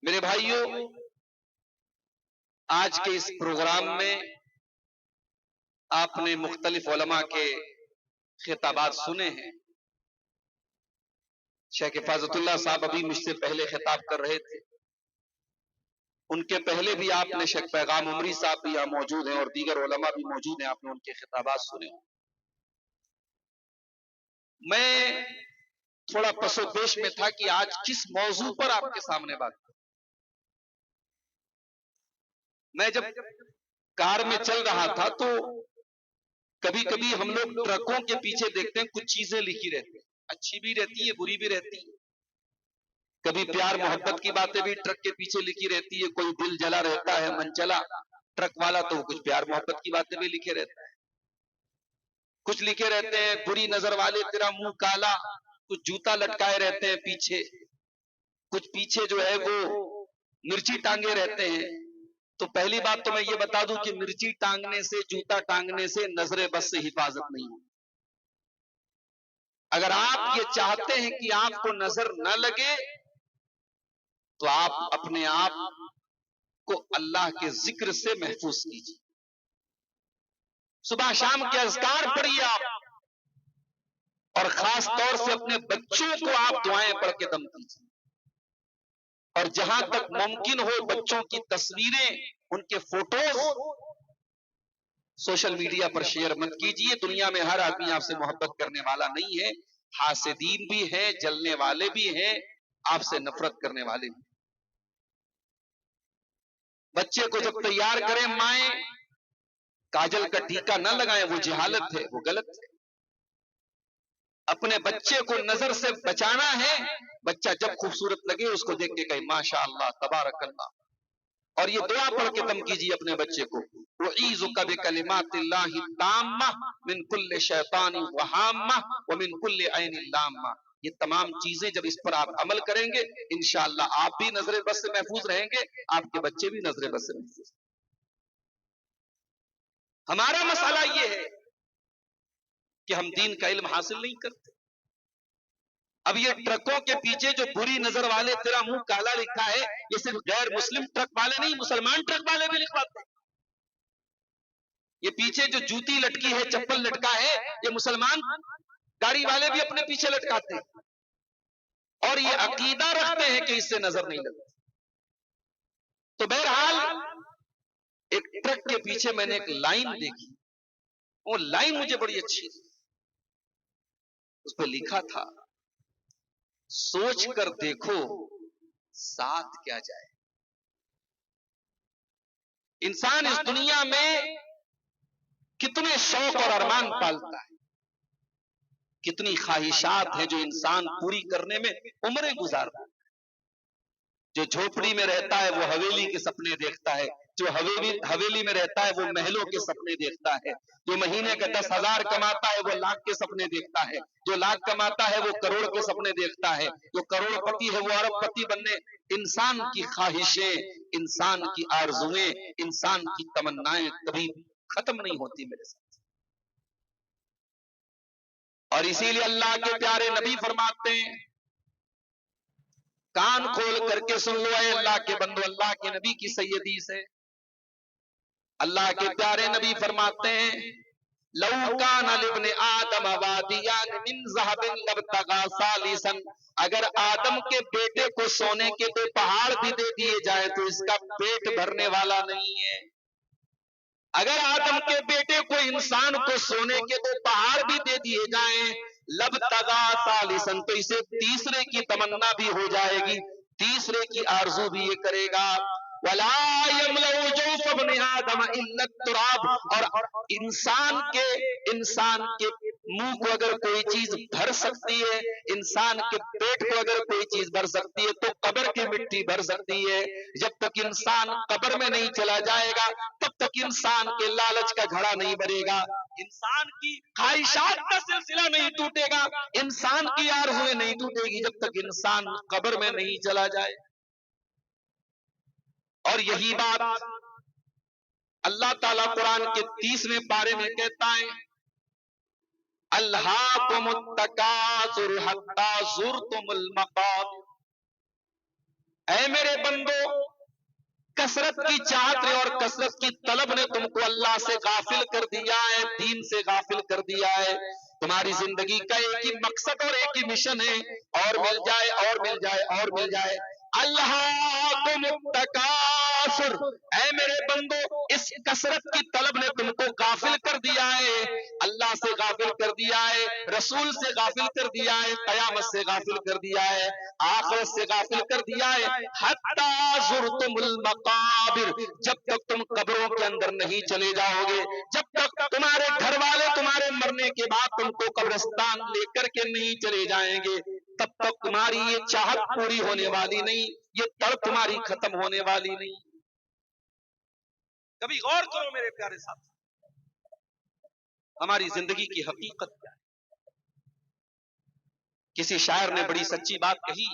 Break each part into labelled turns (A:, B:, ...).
A: میرے بھائیوں، آج کے اس پروگرام میں آپ نے مختلف علماء کے خطابات سنے ہیں. شیخ حفاظت اللہ صاحب ابھی مجھ سے پہلے خطاب کر رہے تھے. ان کے پہلے بھی آپ نے شیخ پیغام عمری صاحب بھی یہاں موجود ہیں اور دیگر علماء بھی موجود ہیں، آپ نے ان کے خطابات سنے ہوں. میں تھوڑا پس و پیش میں تھا کہ آج کس موضوع پر آپ کے سامنے بات کروں. میں جب کار میں چل رہا تھا تو کبھی کبھی ہم لوگ ٹرکوں کے پیچھے دیکھتے ہیں کچھ چیزیں لکھی رہتی ہیں، اچھی بھی رہتی ہے بری بھی رہتی ہے. کبھی پیار محبت کی باتیں بھی ٹرک کے پیچھے لکھی رہتی ہے. کوئی دل جلا رہتا ہے من چلا ٹرک والا تو کچھ پیار محبت کی باتیں بھی لکھے رہتا ہے. کچھ لکھے رہتے ہیں بری نظر والے تیرا منہ کالا، کچھ جوتا لٹکائے رہتے ہیں پیچھے، کچھ پیچھے جو ہے وہ مرچی ٹانگے رہتے ہیں. تو پہلی بات تو میں یہ بتا دوں کہ مرچی ٹانگنے سے، جوتا ٹانگنے سے نظر بس سے حفاظت نہیں ہے. اگر آپ یہ چاہتے ہیں کہ آپ کو نظر نہ لگے تو آپ اپنے آپ کو اللہ کے ذکر سے محفوظ کیجیے. صبح شام کے اذکار پڑھیے آپ، اور خاص طور سے اپنے بچوں کو آپ دعائیں پڑھ کے دم کیجیے. اور جہاں تک ممکن ہو بچوں کی تصویریں، ان کے فوٹوز سوشل میڈیا پر شیئر مت کیجیے. دنیا میں ہر آدمی آپ سے محبت کرنے والا نہیں ہے. حاسدین بھی ہیں، جلنے والے بھی ہیں، آپ سے نفرت کرنے والے بھی. بچے کو جب تیار کریں مائیں کاجل کا ٹیکا نہ لگائیں، وہ جہالت ہے، وہ غلط ہے. اپنے بچے کو نظر سے بچانا ہے. بچہ جب خوبصورت لگے اس کو دیکھ کے کہے ماشاء اللہ تبارک اللہ. اور یہ دعا پڑھ کے دم کیجیے اپنے بچے کو، وَأَعِيذُكَ بِكَلِمَاتِ اللَّهِ التَّامَّةِ مِنْ كُلِّ شَيْطَانٍ وَهَامَّةٍ وَمِنْ كُلِّ عَيْنٍ لَامَّةٍ. یہ تمام چیزیں جب اس پر آپ عمل کریں گے انشاءاللہ آپ بھی نظر بد سے محفوظ رہیں گے، آپ کے بچے بھی نظر بد سے محفوظ. ہمارا مسئلہ یہ ہے کہ ہم دین کا علم حاصل نہیں کرتے. اب یہ ٹرکوں کے پیچھے جو بری نظر والے تیرا منہ کالا لکھا ہے، یہ صرف غیر مسلم ٹرک والے نہیں، مسلمان ٹرک والے بھی لکھواتے ہیں. یہ پیچھے جو جوتی لٹکی ہے، چپل لٹکا ہے، یہ مسلمان گاڑی والے بھی اپنے پیچھے لٹکاتے ہیں اور یہ عقیدہ رکھتے ہیں کہ اس سے نظر نہیں لگتی. تو بہرحال ایک ٹرک کے پیچھے میں نے ایک لائن دیکھی، وہ لائن مجھے بڑی اچھی تھی. اس پہ لکھا تھا سوچ کر دیکھو ساتھ کیا جائے. انسان اس دنیا میں کتنے شوق اور ارمان پالتا ہے، کتنی خواہشات ہیں جو انسان پوری کرنے میں عمریں گزارتا ہے. جو جھوپڑی میں رہتا ہے وہ حویلی کے سپنے دیکھتا ہے، جو حویلی میں رہتا ہے وہ محلوں کے سپنے دیکھتا ہے، جو مہینے کا 10,000 کماتا ہے وہ لاکھ کے سپنے دیکھتا ہے، جو لاکھ کماتا ہے وہ کروڑ کے سپنے دیکھتا ہے، جو کروڑ پتی ہے وہ ارب پتی بننے. انسان کی خواہشیں، انسان کی آرزویں، انسان کی تمنائیں کبھی ختم نہیں ہوتی میرے ساتھ. اور اسی لیے اللہ کے پیارے نبی فرماتے ہیں، کان کھول کر کے سن لو اے اللہ کے بندو، اللہ کے نبی کی سیدی سے اللہ کے پیارے نبی فرماتے ہیں لو کان لابن آدم وادیان من ذهب لابتغى ثالثا. اگر آدم کے بیٹے کو سونے کے 2 پہاڑ بھی دے دیے جائے تو اس کا پیٹ بھرنے والا نہیں ہے. اگر آدم کے بیٹے کو، انسان کو سونے کے 2 پہاڑ بھی دے دیے جائیں لبتغا ثالثا تو اسے تیسرے کی تمنا بھی ہو جائے گی، تیسرے کی آرزو بھی یہ کرے گا. ولا يملأ جوف ابن آدم الا التراب. اور انسان کے منہ کو اگر کوئی چیز بھر سکتی ہے، انسان کے پیٹ کو اگر کوئی چیز بھر سکتی ہے تو قبر کی مٹی بھر سکتی ہے. جب تک انسان قبر میں نہیں چلا جائے گا تب تک انسان کے لالچ کا گھڑا نہیں بھرے گا، انسان کی خواہشات کا سلسلہ نہیں ٹوٹے گا، انسان کی آرزویں نہیں ٹوٹے گی جب تک انسان قبر میں نہیں چلا جائے. اور یہی بات اللہ تعالیٰ قرآن کے 30ویں پارے میں کہتا ہے الہاکم التکاثر حتی زرتم المقابر. اے میرے بندو، کثرت کی چاہت نے اور کثرت کی طلب نے تم کو اللہ سے غافل کر دیا ہے، دین سے غافل کر دیا ہے۔ تمہاری زندگی کا ایک ہی مقصد اور ایک ہی مشن ہے، اور مل جائے اور مل جائے اور مل جائے۔ الہاکم التکاثر، اے میرے بندو، اس کثرت کی طلب نے تم کو غافل کر دیا ہے، اللہ سے غافل کر دیا ہے، رسول سے غافل کر دیا ہے، قیامت سے غافل کر دیا ہے، آخرت سے غافل کر دیا ہے۔ حتی زرتم المقابر، جب تک تم قبروں کے اندر نہیں چلے جاؤ گے، جب تک تمہارے گھر والے تمہارے مرنے کے بعد تم کو قبرستان لے کر کے نہیں چلے جائیں گے، تب تک تمہاری یہ چاہت پوری ہونے والی نہیں، یہ تڑپ تمہاری ختم ہونے والی نہیں۔ کبھی غور کرو میرے پیارے ساتھ، ہماری زندگی کی حقیقت کیا ہے؟ کسی شاعر نے بڑی سچی بات کہی،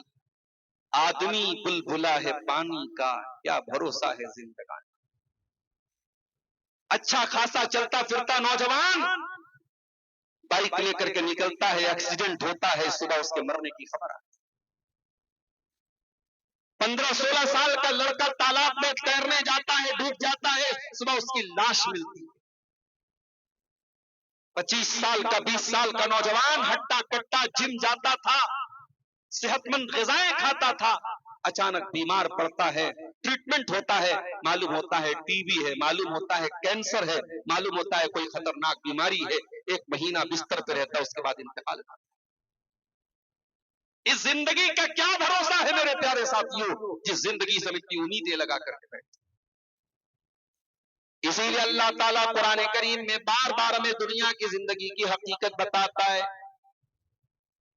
A: آدمی بلبلا ہے پانی کا، کیا بھروسہ ہے زندگانی۔ اچھا خاصا چلتا پھرتا نوجوان بائک لے کر کے نکلتا ہے، ایکسیڈنٹ ہوتا ہے، صبح اس کے مرنے کی خبر آتی ہے۔ 15-16 سال کا لڑکا تالاب میں تیرنے جاتا ہے، ڈوب جاتا ہے، صبح اس کی لاش ملتی ہے۔ 25 سال کا 20 سال کا نوجوان ہٹا کٹا جم جاتا تھا، صحت مند غذائیں کھاتا تھا، اچانک بیمار پڑتا ہے، ٹریٹمنٹ ہوتا ہے، معلوم ہوتا ہے ٹی بی ہے، معلوم ہوتا ہے کینسر ہے، معلوم ہوتا ہے کوئی خطرناک بیماری ہے، 1 مہینہ بستر پہ رہتا ہے، اس کے بعد انتقال ہوتا ہے۔ اس زندگی کا کیا بھروسہ ہے میرے پیارے ساتھیوں، جس زندگی سے اتنی امیدیں لگا کر کے بیٹھے۔ اسی لیے اللہ تعالیٰ قرآن کریم میں بار بار ہمیں دنیا کی زندگی کی حقیقت بتاتا ہے۔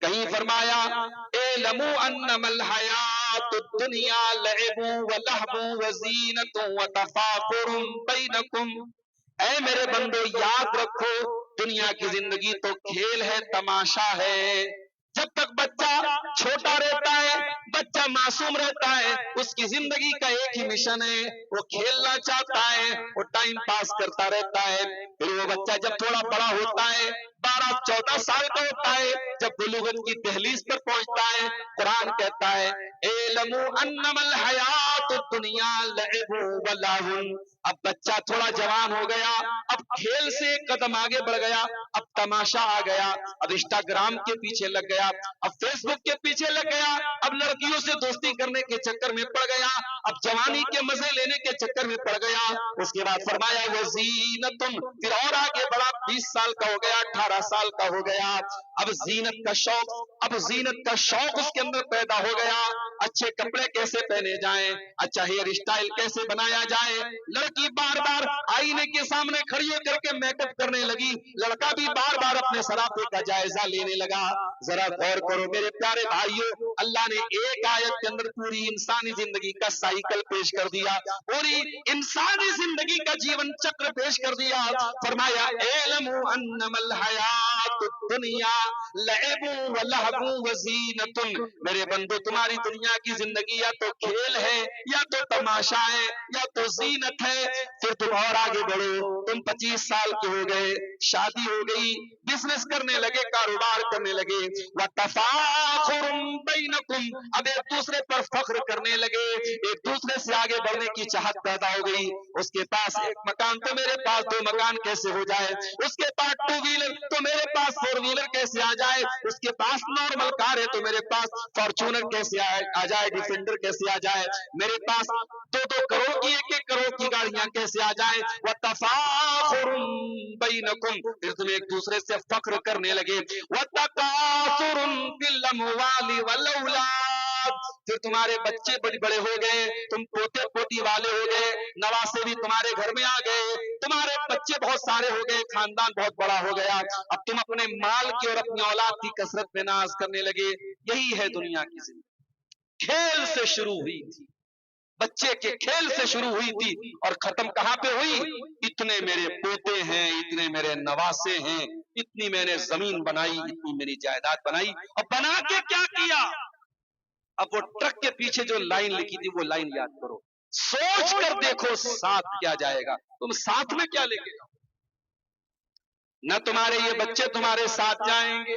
A: کہیں فرمایا اعلموا انما الحیات الدنیا لعب ولہو وزینۃ وتفاخر بینکم، اے میرے بندو یاد رکھو دنیا کی زندگی تو کھیل ہے، تماشا ہے۔ جب تک بچہ چھوٹا رہتا ہے، بچہ معصوم رہتا ہے، اس کی زندگی کا ایک ہی مشن ہے، وہ کھیلنا چاہتا ہے، وہ ٹائم پاس کرتا رہتا ہے۔ پھر وہ بچہ جب تھوڑا بڑا ہوتا ہے، 12-14 سال کا ہوتا ہے، جب بلوغت کی دہلیز پر پہنچتا ہے، قرآن کہتا ہے اعلموا انما الحیات الدنیا لعب ولہو، اب بچہ تھوڑا جوان ہو گیا، اب کھیل سے ایک قدم آگے بڑھ گیا، اب تماشا آ گیا، اب انسٹاگرام کے پیچھے لگ گیا، اب فیس بک کے پیچھے لگ گیا، اب لڑکیوں سے دوستی کرنے کے چکر میں پڑ گیا، اب جوانی کے مزے لینے کے چکر میں پڑ گیا۔ اس کے بعد فرمایا وزینتن، پھر اور آگے بڑھا، 20 سال کا ہو گیا، 18 سال کا ہو گیا، اب زینت کا شوق، اب زینت کا شوق اس کے اندر پیدا ہو گیا، اچھے کپڑے کیسے پہنے جائیں، اچھا ہیئر اسٹائل کیسے بنایا جائے، لڑکی بار بار آئینے کے سامنے کھڑی ہو کر کے میک اپ کرنے لگی، لڑکا بھی بار بار اپنے سراپے کا جائزہ لینے لگا۔ ذرا غور کرو میرے پیارے بھائیوں، اللہ نے ایک آیت کے اندر پوری انسانی زندگی کا سائیکل پیش کر دیا، پوری انسانی زندگی کا جیون چکر پیش کر دیا۔ فرمایا اعلموا انما الحیات الدنیا لعب ولہو وزینۃ، میرے بندو تمہاری دنیا کی زندگی یا تو کھیل ہے، یا تو تماشا ہے، یا تو زینت ہے۔ پھر تم اور آگے بڑھو، تم 25 سال کے ہو گئے، شادی ہو گئی، بزنس کرنے لگے، کاروبار کرنے لگے، وتفاخر بینکم، اب ایک دوسرے پر فخر کرنے لگے، ایک دوسرے سے آگے بڑھنے کی چاہت پیدا ہو گئی۔ اس کے پاس ایک مکان تو میرے پاس 2 مکان کیسے ہو جائے، اس کے پاس 2 ویلر تو میرے پاس 4 ویلر کیسے آ جائے، اس کے پاس نارمل کار ہے تو میرے پاس فارچونر کیسے آ جائے، ڈیفینڈر کیسے آ جائے، میرے پاس 2-2 کروڑ کی 1-1 کروڑ کی گاڑیاں کیسے آ جائے۔ وتفاخر بینکم، پھر تم ایک دوسرے سے فخر کرنے لگے، وتکاثر فی الاموال والاولاد، پھر تمہارے بچے بڑے بڑے ہو گئے، تم پوتے پوتی والے ہو گئے، نواسے بھی تمہارے گھر میں آ گئے، تمہارے بچے بہت سارے ہو گئے، خاندان بہت بڑا ہو گیا، اب تم اپنے مال کی اور اپنی اولاد کی کثرت میں ناز کرنے لگے۔ یہی ہے دنیا کی زندگی، کھیل سے شروع ہوئی تھی، بچے کے کھیل سے شروع ہوئی تھی، اور ختم کہاں پہ ہوئی، اتنے میرے پوتے ہیں، اتنے میرے نواسے ہیں، اتنی میں نے زمین بنائی، اتنی میری جائیداد بنائی، اور بنا کے کیا کیا؟ اب وہ ٹرک کے پیچھے جو لائن لکھی تھی وہ لائن یاد کرو، سوچ کر دیکھو ساتھ کیا جائے گا، تم ساتھ میں کیا لے کے جاؤ؟ نہ تمہارے یہ بچے تمہارے ساتھ جائیں گے،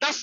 A: 10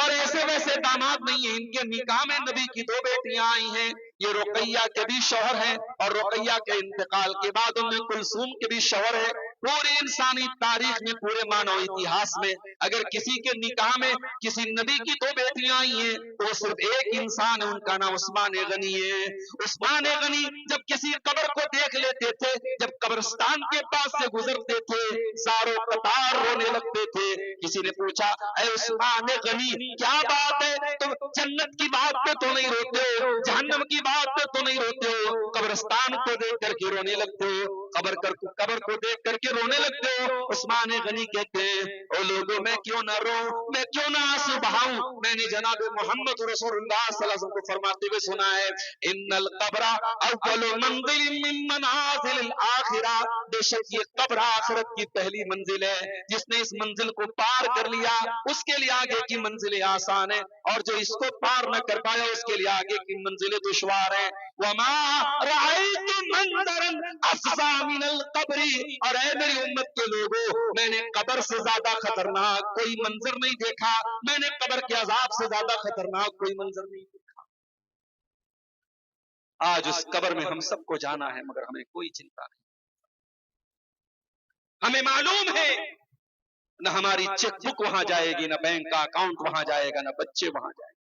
A: اور ایسے ویسے داماد نہیں ہیں, ان کے نکاح میں نبی کی 2 بیٹیاں آئی ہیں. یہ رقیہ کے بھی شوہر ہیں اور رقیہ کے انتقال کے بعد ام کلثوم کے بھی شوہر ہیں. پوری انسانی تاریخ میں, پورے مانو اتہاس میں اگر کسی کے نکاح میں کسی نبی کی 2 بیٹیاں آئی ہیں تو وہ صرف ایک انسان ہے, ان کا نام عثمان غنی ہے. عثمان غنی جب کسی قبر کو دیکھ لیتے تھے, جب قبرستان کے پاس سے گزرتے تھے, زاروں قطار رونے لگتے تھے. کسی نے پوچھا اے عثمان غنی کیا بات ہے, تم جنت کی بات پہ تو نہیں روتے ہو, جہنم کی بات پہ تو نہیں روتے ہو, قبرستان کو دیکھ کر کے رونے لگتے ہو, قبر کو دیکھ کر کے رونے لگتے ہو. عثمان غنی کہتے ہیں او لوگوں میں کیوں نہ رو, میں کیوں نہ آنسو بہاؤں. میں نے جناب محمد رسول اللہ صلی اللہ علیہ وسلم کو فرماتے ہوئے سنا ہے ان القبر اول منزل من منازل الاخرہ, بے شک یہ قبر آخرت کی پہلی منزل ہے. جس نے اس منزل کو پار کر لیا اس کے لیے آگے کی منزلیں آسان ہیں, اور جو اس کو پار نہ کر پایا اس کے لیے آگے کی منزلیں دشوار ہیں. وما رأيت منظرا افظع من القبر, اور اے میری امت کے لوگوں, میں نے قبر سے زیادہ خطرناک کوئی منظر نہیں دیکھا, میں نے قبر کے عذاب سے زیادہ خطرناک کوئی منظر نہیں دیکھا. آج اس قبر میں ہم سب کو جانا ہے مگر ہمیں کوئی چنتا نہیں. ہمیں معلوم ہے نہ ہماری چیک بک وہاں جائے گی, نہ بینک کا اکاؤنٹ وہاں جائے گا, نہ بچے وہاں جائیں گے.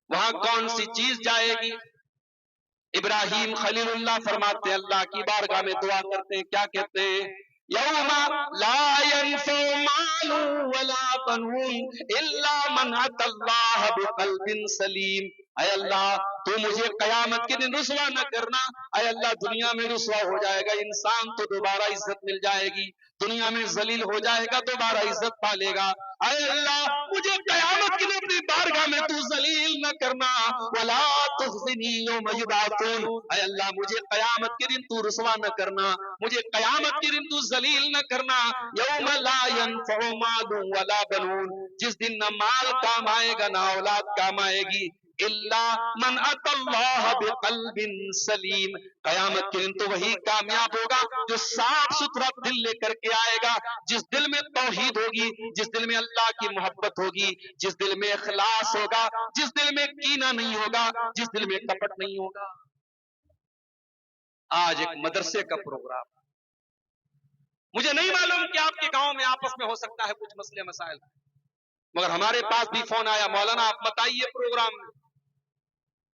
A: وہاں کون سی چیز جائے گی؟ ابراہیم خلیل اللہ فرماتے ہیں, اللہ کی بارگاہ میں دعا کرتے ہیں, کیا کہتے ہیں یوم لا ينفع مال ولا بنون الا من اتى الله بقلب سلیم. اے اللہ تو مجھے قیامت کے دن رسوا نہ کرنا. اے اللہ دنیا میں رسوا ہو جائے گا انسان تو دوبارہ عزت مل جائے گی, دنیا میں ذلیل ہو جائے گا دوبارہ عزت پالے گا. اے اللہ مجھے قیامت کے دن اپنی بارگاہ میں تو ذلیل نہ کرنا. ولا تخزنی یوم یبعثون, اے اللہ مجھے قیامت کے دن تو رسوا نہ کرنا, مجھے قیامت کے دن تو ذلیل نہ کرنا. یوم لا ينفع مال ولا بنون, جس دن نہ مال کام آئے گا نہ اولاد کام آئے گی. الا من اتى الله بقلب سلیم, قیامت کے دن تو وہی کامیاب ہوگا جو صاف ستھرا دل لے کر کے آئے گا, جس دل میں توحید ہوگی, جس دل میں اللہ کی محبت ہوگی, جس دل میں اخلاص ہوگا, جس دل میں کینہ نہیں ہوگا, جس دل میں کپٹ نہیں ہوگا. آج ایک مدرسے کا پروگرام, مجھے نہیں معلوم کہ آپ کے گاؤں میں آپس میں ہو سکتا ہے کچھ مسئلے مسائل, مگر ہمارے پاس بھی فون آیا, مولانا آپ بتائیے پروگرام میں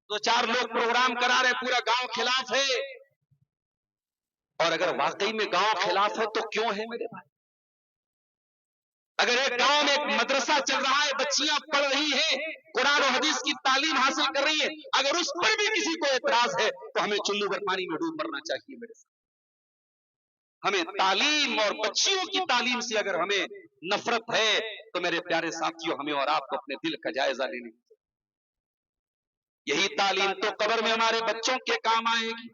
A: 2-4 لوگ پروگرام کرا رہے, پورا گاؤں خلاف ہے. اور اگر واقعی میں گاؤں خلاف ہے تو کیوں ہے میرے بھائی؟ اگر ایک گاؤں میں ایک مدرسہ چل رہا ہے, بچیاں پڑھ رہی ہیں, قرآن و حدیث کی تعلیم حاصل کر رہی ہیں, اگر اس پر بھی کسی کو اعتراض ہے تو ہمیں چلو بھر پانی میں ڈوب مرنا چاہیے میرے ساتھ. ہمیں تعلیم اور بچیوں کی تعلیم سے اگر ہمیں نفرت ہے تو میرے پیارے ساتھیوں ہمیں اور آپ کو اپنے دل کا جائزہ لینا. یہی تعلیم تو قبر میں ہمارے بچوں کے کام آئے گی,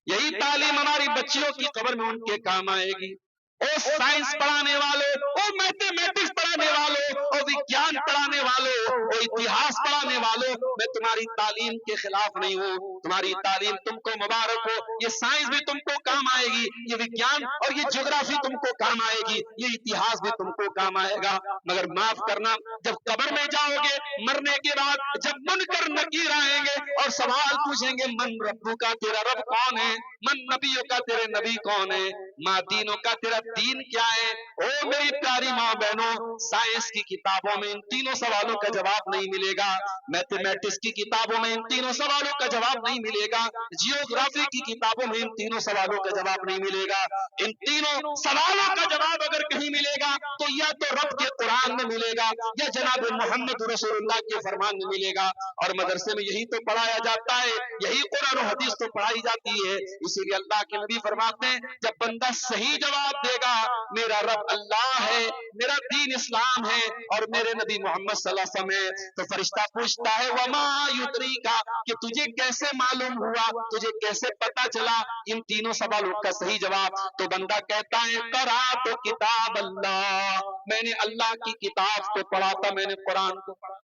A: یہی تعلیم ہماری بچیوں کی قبر میں ان کے کام آئے گی. او سائنس پڑھانے والوں, او میتھمیٹکس پڑھانے والوں, او وگیان پڑھانے والوں, او اتہاس پڑھانے والوں, میں تمہاری تعلیم کے خلاف نہیں ہوں. تمہاری تعلیم تم کو مبارک ہو, یہ سائنس بھی تم کو کام آئے گی, یہ وگیان اور یہ جغرافی تم کو کام آئے گی, یہ اتہاس بھی تم کو کام آئے گا. مگر معاف کرنا, جب قبر میں جاؤ گے مرنے کے بعد, جب منکر نکیر آئیں گے اور سوال پوچھیں گے من ربو کا, تیرا رب کون ہے, من نبیوں کا, تیرے نبی کون ہے, ماں دینوں کا, تیرا دین کیا ہے. او میری پیاری ماں بہنوں, سائنس کی کتابوں میں ان تینوں سوالوں کا جواب نہیں ملے گا, میتھمیٹکس کی کتابوں میں ان تینوں سوالوں کا جواب نہیں ملے گا, جیوگرافی کی کتابوں میں ان تینوں سوالوں کا جواب نہیں ملے گا. ان تینوں سوالوں کا جواب اگر کہیں ملے گا تو یا تو رب کے قرآن میں ملے گا یا جناب محمد رسول اللہ کے فرمان میں ملے گا. اور مدرسے میں یہی تو پڑھایا جاتا ہے, یہی قرآن و حدیث تو پڑھائی جاتی ہے. اسی لیے اللہ کے نبی فرماتے ہیں جب بندہ صحیح جواب دے گا میرا رب اللہ ہے, میرا دین اسلام ہے اور میرے نبی محمد صلی اللہ علیہ وسلم ہے, تو فرشتہ پوچھتا ہے وما یدریکا, کہ تجھے کیسے معلوم ہوا, تجھے کیسے پتا چلا ان تینوں سوالوں کا صحیح جواب. تو بندہ کہتا ہے قرأت کتاب اللہ, میں نے اللہ کی کتاب کو پڑھا تھا, میں نے قرآن کو پڑھا.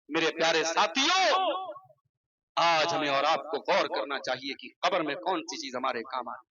A: میرے پیارے ساتھیوں, آج ہمیں اور آپ کو غور کرنا چاہیے کہ قبر میں کون سی چیز ہمارے کام آئے.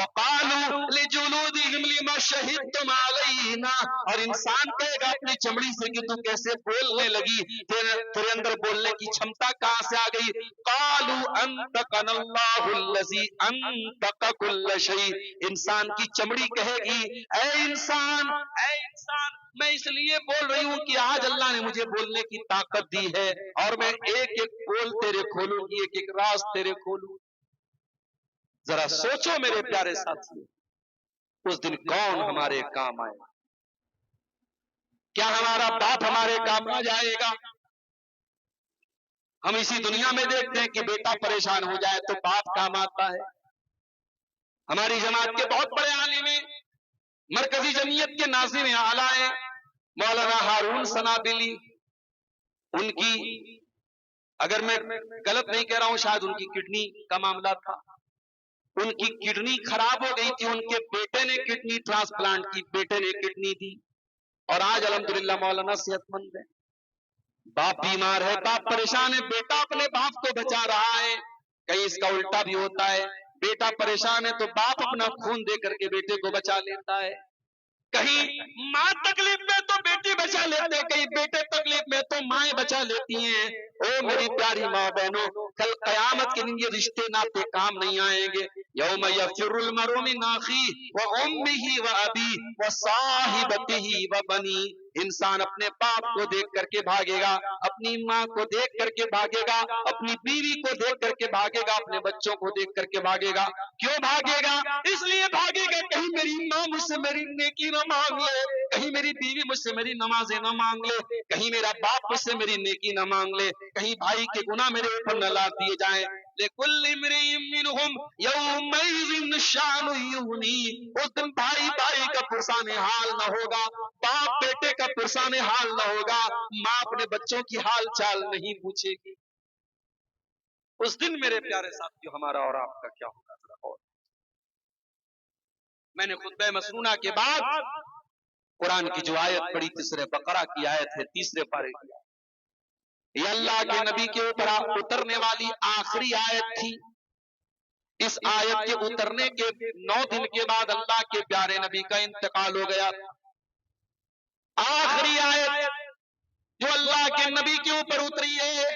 A: وقالوا لجلودهم لما شهدتم علينا, اور انسان کہے گا اپنی چمڑی سے کہ تو کیسے بولنے لگی, تیرے اندر بولنے کی چھمتا کہاں سے آ گئی؟ قالوا انطقنا اللہ الذی انطق کل شیء, انسان کی چمڑی کہے گی اے انسان میں اس لیے بول رہی ہوں کہ آج اللہ نے مجھے بولنے کی طاقت دی ہے, اور میں ایک ایک بول تیرے کھولوں گی, ایک ایک راز تیرے کھولوں. ذرا سوچو میرے پیارے ساتھی, اس دن کون ہمارے کام آئے؟ کیا ہمارا باپ ہمارے کام آ جائے گا؟ ہم اسی دنیا میں دیکھتے ہیں کہ بیٹا پریشان ہو جائے تو باپ کام آتا ہے. ہماری جماعت کے بہت بڑے عالم ہیں, مرکزی جمعیت کے ناظم اعلیٰ ہیں مولانا ہارون سنابلی, ان کی, اگر میں غلط نہیں کہہ رہا ہوں, شاید ان کی کڈنی کا معاملہ تھا, ان کی کڈنی خراب ہو گئی تھی, ان کے بیٹے نے کڈنی ٹرانسپلانٹ کی, بیٹے نے کڈنی دی, اور آج الحمدللہ مولانا صحت مند ہے. باپ بیمار ہے, باپ پریشان ہے, بیٹا اپنے باپ کو بچا رہا ہے. کہیں اس کا الٹا بھی ہوتا ہے, بیٹا پریشان ہے تو باپ اپنا خون دے کر کے بیٹے کو بچا لیتا ہے. کہیں ماں تکلیف میں تو بیٹی بچا لیتے ہیں, کہیں بیٹے تکلیف میں تو مائیں بچا لیتی ہیں. او میری پیاری ماں بہنوں, کل قیامت کے دن یہ رشتے ناطے کام نہیں آئیں گے. یوم یفر المرء من اخیہ وامہ وابیہ وصاحبتہ وبنیہ, انسان اپنے باپ کو دیکھ کر کے بھاگے گا, اپنی ماں کو دیکھ کر کے بھاگے گا, اپنی بیوی کو دیکھ کر کے بھاگے گا, اپنے بچوں کو دیکھ کر کے بھاگے گا. کیوں بھاگے گا؟ اس لیے بھاگے گا کہیں میری ماں مجھ سے میری نیکی نہ مانگ لے, کہیں میری بیوی مجھ سے میری نمازیں نہ مانگ لے, کہیں میرا باپ مجھ سے میری نیکی نہ مانگ لے, کہیں بھائی کے گناہ میرے اوپر نہ لاد دیے جائیں. لِكُلِّ امْرِئٍ مِّنْهُمْ يَوْمَئِذٍ شَأْنٌ يُغْنِيهِ, اس دن بھائی بھائی کا پرسان حال نہ ہوگا, باپ بیٹے کا پرسان حال نہ ہوگا, ماں اپنے بچوں کی حال چال نہیں پوچھے گی. اس دن میرے پیارے ساتھیو ہمارا اور آپ کا کیا ہوگا؟ اور میں نے خطبہ مسنونہ کے بعد قرآن کی جو آیت پڑھی, تیسرے بقرہ کی آیت ہے, تیسرے پارے کی, یہ اللہ کے نبی کے اوپر اترنے والی آخری آیت تھی. اس آیت کے اترنے کے 9 دن کے بعد اللہ کے پیارے نبی کا انتقال ہو گیا. آخری آیت جو اللہ کے نبی کے اوپر اتری ہے,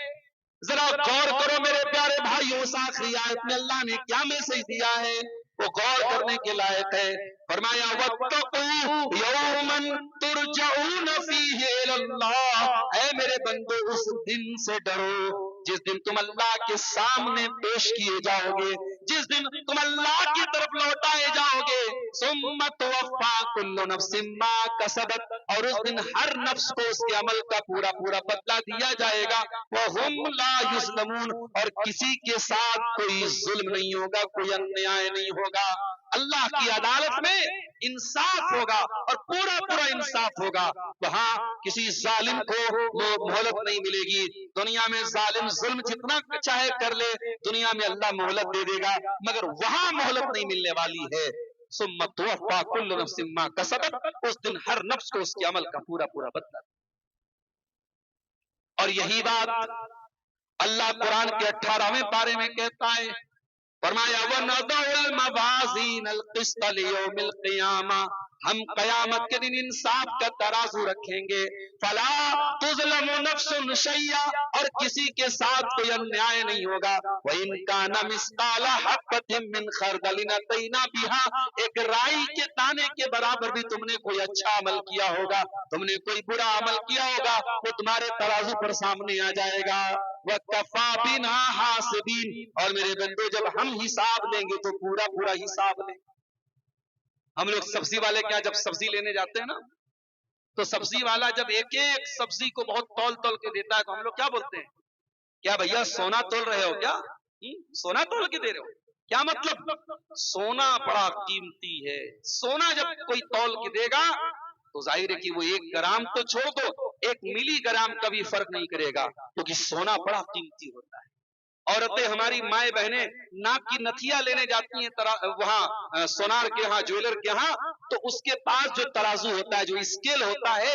A: ذرا غور کرو میرے پیارے بھائیوں, اس آخری آیت میں اللہ نے کیا میسج دیا ہے, وہ غور کرنے کے لائق ہے. فرمایا وَاتَّقُوا يَوْمًا تُرْجَعُونَ فِيهِ إِلَى اللَّهِ, اے میرے بندو اس دن سے ڈرو جس دن تم اللہ کے سامنے پیش کیے جاؤ گے, جس دن تم اللہ کی طرف لوٹائے جاؤ گے. ثُمَّ تُوَفَّىٰ كُلُّ نَفْسٍ مَّا كَسَبَتْ, اور اس دن ہر نفس کو اس کے عمل کا پورا پورا بدلہ دیا جائے گا. وَهُمْ لَا يُظْلَمُونَ, اور کسی کے ساتھ کوئی ظلم نہیں ہوگا, کوئی انیائے نہیں ہوگا. اللہ کی عدالت میں انصاف ہوگا اور پورا پورا انصاف ہوگا. وہاں کسی ظالم کو مہلت نہیں ملے گی. دنیا میں ظالم ظلم جتنا چاہے کر لے, دنیا میں اللہ مہلت دے دے گا, مگر وہاں مہلت نہیں ملنے والی ہے. ثم توفیٰ کل نفس ما کسبت, اس دن ہر نفس کو اس کے عمل کا پورا پورا بدلہ. اور یہی بات اللہ قرآن کے 18ویں پارے میں کہتا ہے, فرمایا وَنَضَعُ الْمَوَازِينَ الْقِسْطَ لِيَوْمِ الْقِيَامَةِ, ہم قیامت کے دن انصاف کا ترازو رکھیں گے. فَلَا تُظْلَمُ نَفْسٌ شَيْئًا, اور کسی کے ساتھ کوئی انیائے نہیں ہوگا. وَإِنْ كَانَ مِثْقَالَ حَبَّةٍ مِّنْ خَرْدَلٍ أَتَيْنَا بِهَا, ایک رائی کے دانے کے برابر بھی تم نے کوئی اچھا عمل کیا ہوگا, تم نے کوئی برا عمل کیا ہوگا, وہ تمہارے ترازو پر سامنے آ جائے گا. وَكَفَىٰ بِنَا حَاسِبِينَ, اور میرے بندو جب ہم حساب لیں گے تو پورا پورا حساب لیں. ہم لوگ سبزی والے کیا جب سبزی لینے جاتے ہیں نا, تو سبزی والا جب ایک ایک سبزی کو بہت تول تول کے دیتا ہے تو ہم لوگ کیا بولتے ہیں, کیا بھیا سونا تول رہے ہو کیا, سونا تول کے دے رہے ہو, کیا مطلب؟ سونا بڑا قیمتی ہے. سونا جب کوئی تول کے دے گا تو ظاہر ہے کہ وہ 1 گرام تو چھوڑ دو, 1 ملی گرام کا بھی فرق نہیں کرے گا, کیونکہ سونا بڑا قیمتی ہوتا ہے. عورتیں ہماری مائیں بہنیں ناک کی نتھیاں لینے جاتی ہیں وہاں سونار کے ہاں, جویلر کے ہاں, تو اس کے پاس جو ترازو ہوتا ہے, جو اسکیل ہوتا ہے,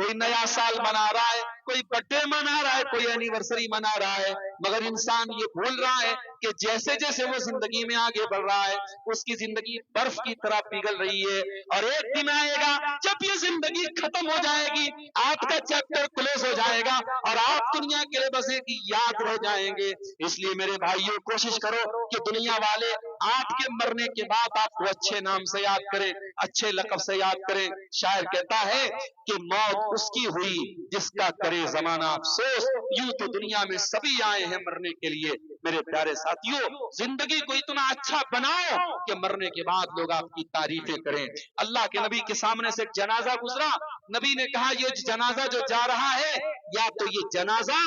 A: کوئی نیا سال منا رہا ہے, کوئی برتھڈے منا رہا ہے, کوئی اینیورسری منا رہا ہے, مگر انسان یہ بھول رہا ہے کہ جیسے جیسے وہ زندگی میں آگے بڑھ رہا ہے اس کی زندگی برف کی طرح پگھل رہی ہے, اور ایک دن آئے گا جب یہ زندگی ختم ہو جائے گی, آپ کا چیپٹر کلوز ہو جائے گا اور آپ دنیا کے لباسے کی یاد رہ جائیں گے. اس لیے میرے بھائیوں کوشش کرو کہ دنیا والے آپ کے مرنے کے بعد آپ کو اچھے نام سے یاد کریں, اچھے لقب سے یاد کریں. شاعر کہتا ہے کہ موت اس کی ہوئی جس کا کرے زمانہ افسوس, یوں تو دنیا میں سبھی آئے ہیں مرنے کے لیے. میرے پیارے ساتھیوں, زندگی کو اتنا اچھا بناؤ کہ مرنے کے بعد لوگ آپ کی تعریفیں کریں. اللہ کے نبی کے سامنے سے ایک جنازہ گزرا, نبی نے کہا یہ جنازہ جو جا رہا ہے یا تو یہ جنازہ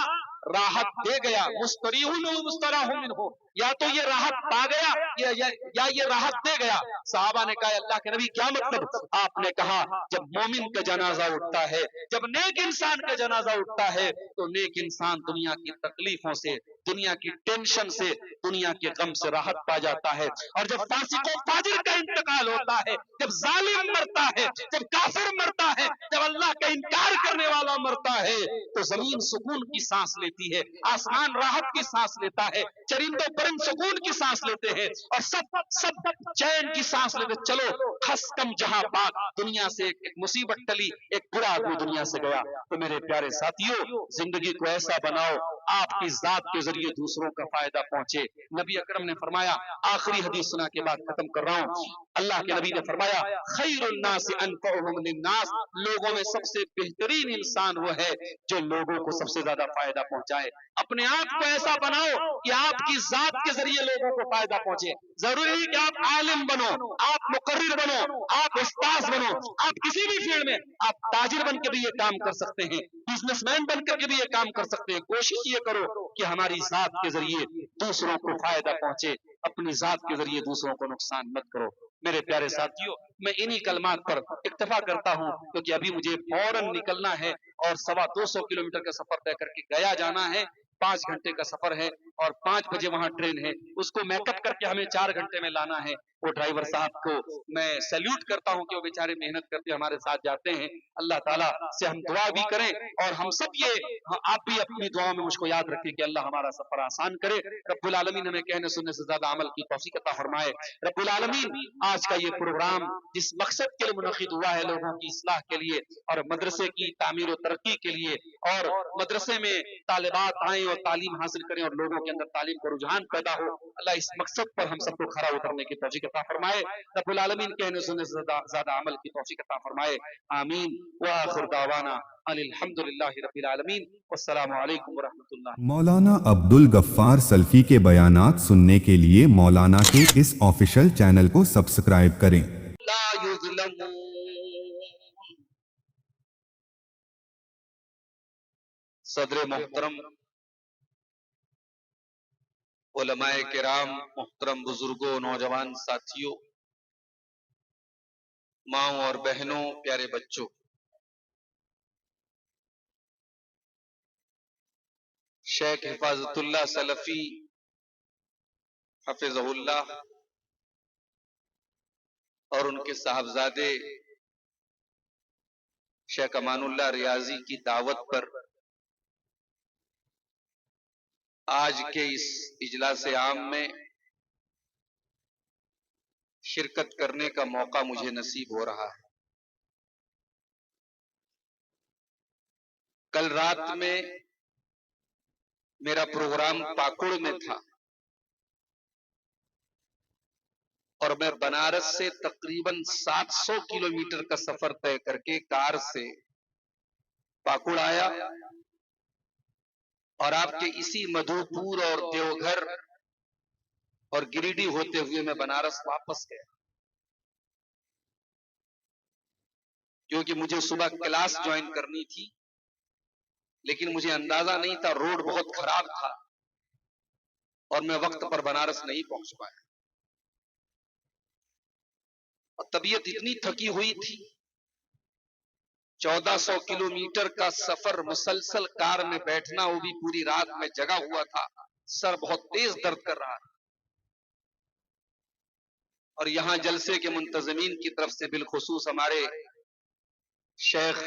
A: راحت دے گیا, مستریح مستراح منہ, یا تو یہ راحت پا گیا یا یہ راحت دے گیا. صحابہ نے کہا اللہ کے نبی کیا مطلب؟ آپ نے کہا جب مومن کا جنازہ اٹھتا ہے, جب نیک انسان کا جنازہ اٹھتا ہے تو نیک انسان دنیا کی تکلیفوں سے, دنیا کی ٹینشن سے, دنیا کے غم سے راحت پا جاتا ہے. اور جب فاسق و فاجر کا انتقال ہوتا ہے, جب ظالم مرتا ہے, جب کافر مرتا ہے, جب اللہ کا انکار کرنے والا مرتا ہے تو زمین سکون کی سانس لیتی ہے, آسمان راحت کی سانس لیتا ہے, چرند و پرند سکون کی سانس لیتے ہیں اور سب چین کی سانس لیتے. چلو خس کم جہاں پاک, دنیا سے ایک مصیبت ٹلی, ایک برا آدمی دنیا سے گیا. تو میرے پیارے ساتھیوں, زندگی کو ایسا بناؤ آپ کی ذات کے ذریعے دوسروں کا فائدہ پہنچے. نبی اکرم نے فرمایا, آخری حدیث سنا کے بعد ختم کر رہا ہوں, اللہ کے نبی نے فرمایا خیر الناس انفعهم للناس, لوگوں میں سب سے بہترین انسان وہ ہے جو لوگوں کو سب سے زیادہ فائدہ پہنچائے. اپنے آپ کو ایسا بناؤ کہ آپ کی ذات کے ذریعے لوگوں کو فائدہ پہنچے. ضروری نہیں کہ آپ عالم بنو, آپ مقرر بنو, آپ استاذ بنو, آپ کسی بھی فیلڈ میں, آپ تاجر بن کے بھی یہ کام کر سکتے ہیں, بزنس مین بن کر کے بھی یہ کام کر سکتے ہیں. کوشش یہ کرو کہ ہماری ذات کے ذریعے دوسروں کو فائدہ پہنچے, اپنی ذات کے ذریعے دوسروں کو نقصان مت کرو. میرے پیارے ساتھیوں, میں انہی کلمات پر اکتفا کرتا ہوں کیونکہ ابھی مجھے فوراً نکلنا ہے اور 250 کلومیٹر کا سفر طے کر کے گیا جانا ہے. 5 گھنٹے کا سفر ہے اور 5 بجے وہاں ٹرین ہے, اس کو میک اپ کر کے ہمیں 4 گھنٹے میں لانا ہے. وہ ڈرائیور صاحب کو میں سیلیوٹ کرتا ہوں کہ وہ بیچارے محنت کرتے ہمارے ساتھ جاتے ہیں. اللہ تعالیٰ سے ہم دعا بھی کریں اور ہم سب یہ آپ بھی اپنی دعاؤں میں مجھ کو یاد رکھیں کہ اللہ ہمارا سفر آسان کرے. رب العالمین ہمیں کہنے سننے سے زیادہ عمل کی توفیق عطا فرمائے. رب العالمین آج کا یہ پروگرام جس مقصد کے لیے منعقد ہوا ہے, لوگوں کی اصلاح کے لیے اور مدرسے کی تعمیر و ترقی کے لیے, اور مدرسے میں طالبات آئیں اور تعلیم حاصل کریں اور لوگوں کے اندر تعلیم کا رجحان پیدا ہو, اللہ اس مقصد پر ہم سب کو کھڑا اترنے کی توفیق عطا فرمائے. رب العالمین کہنے سننے سے زیادہ عمل کی توفیق عطا فرمائے. آمین. وآخر دعوانا الحمدللہ رب العالمین, والسلام علیکم ورحمۃ اللہ.
B: مولانا عبد الغفار سلفی کے بیانات سننے کے لیے مولانا کے اس آفیشل چینل کو سبسکرائب کریں.
A: لا یظلمون. صدر محترم, علماء کرام, محترم بزرگوں, نوجوان ساتھیوں, ماؤں اور بہنوں, پیارے بچوں, شیخ حفاظت اللہ سلفی حفظہ اللہ اور ان کے صاحبزادے شیخ امان اللہ ریاضی کی دعوت پر آج کے اس اجلاس عام میں شرکت کرنے کا موقع مجھے نصیب ہو رہا ہے. کل رات میں میرا پروگرام پاکڑ میں تھا اور میں بنارس سے تقریباً 700 کلومیٹر کا سفر طے کر کے کار سے پاکڑ آیا اور آپ کے اسی مدھوپور اور دیوگھر اور گریڈی ہوتے ہوئے میں بنارس واپس گیا, کیونکہ مجھے صبح کلاس جوائن کرنی تھی, لیکن مجھے اندازہ نہیں تھا, روڈ بہت خراب تھا اور میں وقت پر بنارس نہیں پہنچ پایا. اور طبیعت اتنی تھکی ہوئی تھی, 1400 کلومیٹر کا سفر مسلسل کار میں بیٹھنا, وہ بھی پوری رات میں جگا ہوا تھا, سر بہت تیز درد کر رہا تھا. اور یہاں جلسے کے منتظمین کی طرف سے بالخصوص ہمارے شیخ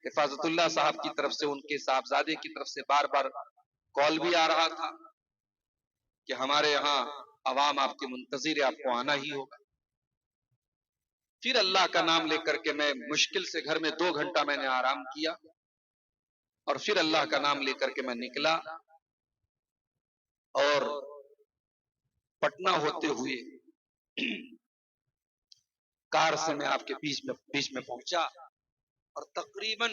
A: حفاظت اللہ صاحب کی طرف سے ان کے صاحبزادے کی طرف سے بار بار کال بھی آ رہا تھا کہ ہمارے یہاں عوام آپ کے منتظر ہے، آپ کو آنا ہی ہوگا۔ پھر اللہ کا نام لے کر کے میں مشکل سے گھر میں 2 گھنٹہ میں نے آرام کیا، اور پھر اللہ کا نام لے کر کے میں نکلا، اور پٹنہ ہوتے ہوئے کار سے میں آپ کے بیچ میں پہنچا، اور تقریباً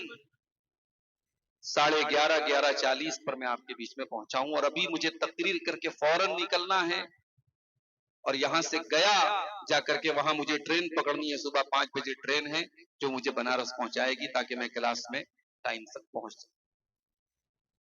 A: 11:30 11:40 پر میں آپ کے بیچ میں پہنچا ہوں، اور ابھی مجھے تقریر کر کے فوراً نکلنا ہے، اور یہاں سے گیا جا کر کے وہاں مجھے ٹرین پکڑنی ہے، صبح 5 بجے ٹرین ہے جو مجھے بنارس پہنچائے گی تاکہ میں کلاس میں ٹائم تک پہنچ سکوں۔